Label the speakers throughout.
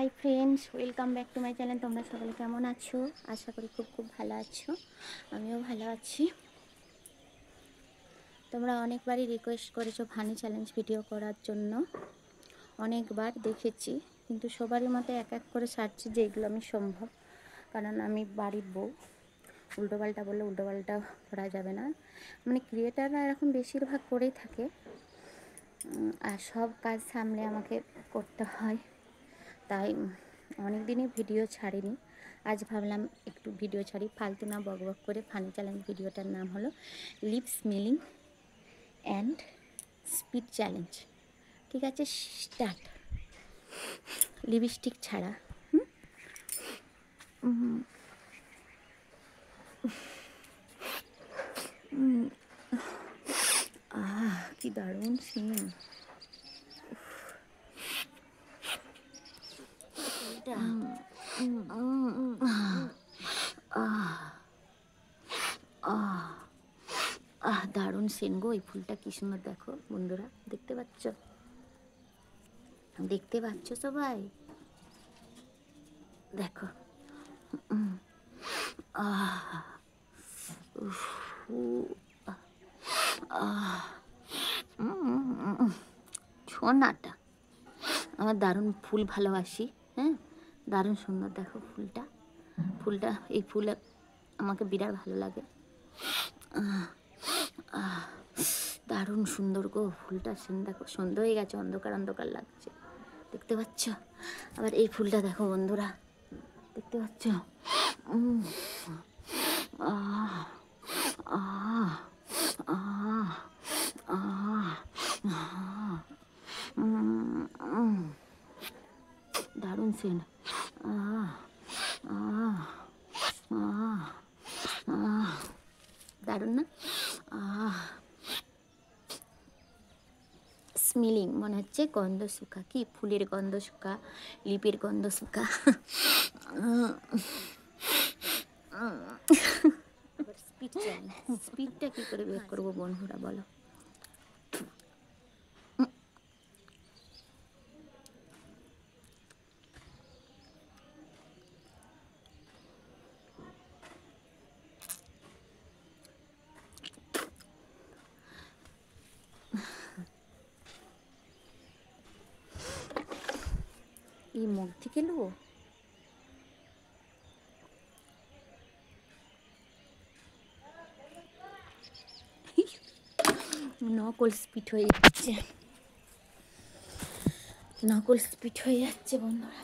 Speaker 1: Hi friends, welcome back to my channel. তোমরা সকলে কেমন আছো? আশা করি খুব খুব ভালো আছো। আমিও ভালো আছি। তোমরা অনেকবারই রিকোয়েস্ট করেছো ফানি চ্যালেঞ্জ ভিডিও করার জন্য। অনেকবার দেখেছি, কিন্তু সবারই মতে এক এক করে সারছি যে এগুলো আমি সম্ভব, কারণ আমি বাড়ির বউ। উল্টোপাল্টা বললে উল্টোপাল্টা করা যাবে না। মানে ক্রিয়েটাররা এরকম বেশিরভাগ করেই থাকে, আর সব কাজ সামলে আমাকে করতে হয়। তাই অনেক দিনই ভিডিও ছাড়িনি। আজ ভাবলাম একটু ভিডিও ছাড়ি, ফালতু না বক বক করে। ফানি চ্যালেঞ্জ ভিডিওটার নাম হলো lip smelling and speed challenge. ঠিক আছে, স্টার্ট। লিপস্টিক ছাড়া। কি দারুণ সিন! দারুণ সিন গো। এই ফুলটা কি সুন্দর দেখো বন্ধুরা, দেখতে পাচ্ছ? দেখতে পাচ্ছ সবাই? দেখো। সোনাটা আমার দারুণ ফুল ভালোবাসি। হ্যাঁ, দারুণ সুন্দর দেখো ফুলটা। এই ফুল আমাকে বিরাট ভালো লাগে। দারুণ সুন্দর গো ফুলটা। সিন দেখো, সন্ধ্যা হয়ে গেছে, অন্ধকার অন্ধকার লাগছে, দেখতে পাচ্ছ? আবার এই ফুলটা দেখো বন্ধুরা, দেখতে পাচ্ছ? দারুণ সিন। দারুণ না? স্মেলিং মনে হচ্ছে গন্ধ শুকা। কি ফুলের গন্ধ শুকা, লিপের গন্ধ শুকা। স্পিড চ্যালেঞ্জ, স্পিডটা কী করে বের করবো বন্ধুরা বলো? এই মুখ থেকে নেবো। নকল স্পিড হয়ে যাচ্ছে, নকল স্পিড হয়ে যাচ্ছে বন্ধুরা।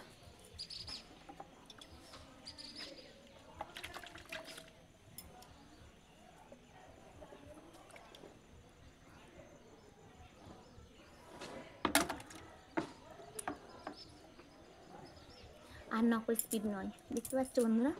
Speaker 1: আর নকল স্পিড নয়, দেখতে পাচ্ছ বন্ধুরা?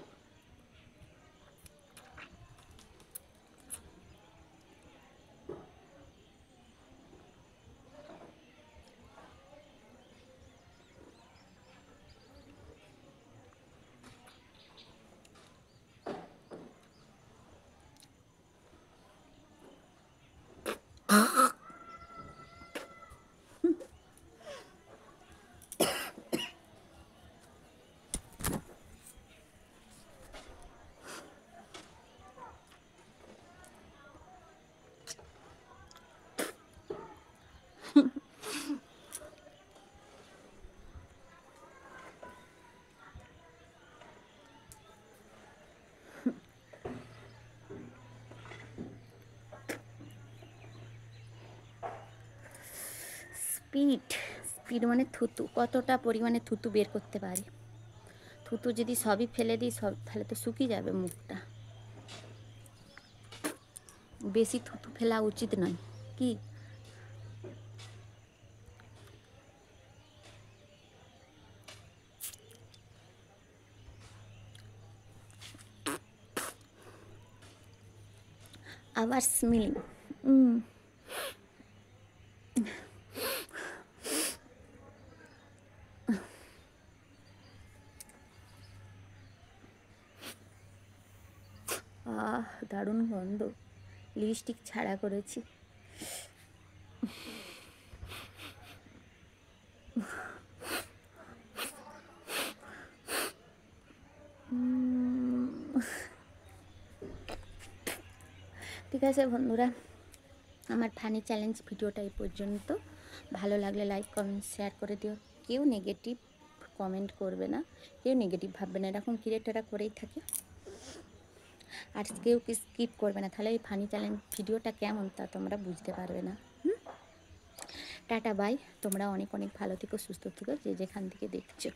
Speaker 1: স্পিড, স্পিড মানে থুতু। কতটা পরিমাণে থুতু বের করতে পারি। থুতু যদি সবই ফেলে দিই, সব তাহলে তো শুকিয়ে যাবে মুখটা। বেশি থুতু ফেলা উচিত নয় কি? আবার স্মেলিং। দারুণ গন্ধ। লিপস্টিক ছাড়া করেছি। ঠিক আছে বন্ধুরা, আমার ফানি চ্যালেঞ্জ ভিডিওটা এই পর্যন্ত। ভালো লাগলে লাইক কমেন্ট শেয়ার করে দিও। কেউ নেগেটিভ কমেন্ট করবে না, কেউ নেগেটিভ ভাববে না, এরকম ক্রিয়েটাররা করেই থাকে। আর কেউ স্কিপ করবে না, তাহলে এই ফানি চ্যালেঞ্জ ভিডিওটা কেমন তা তোমরা বুঝতে পারবে না। টাটা বাই, তোমরা অনেক অনেক ভালো থেকো, সুস্থ থেকো, যে যেখান থেকে দেখছো।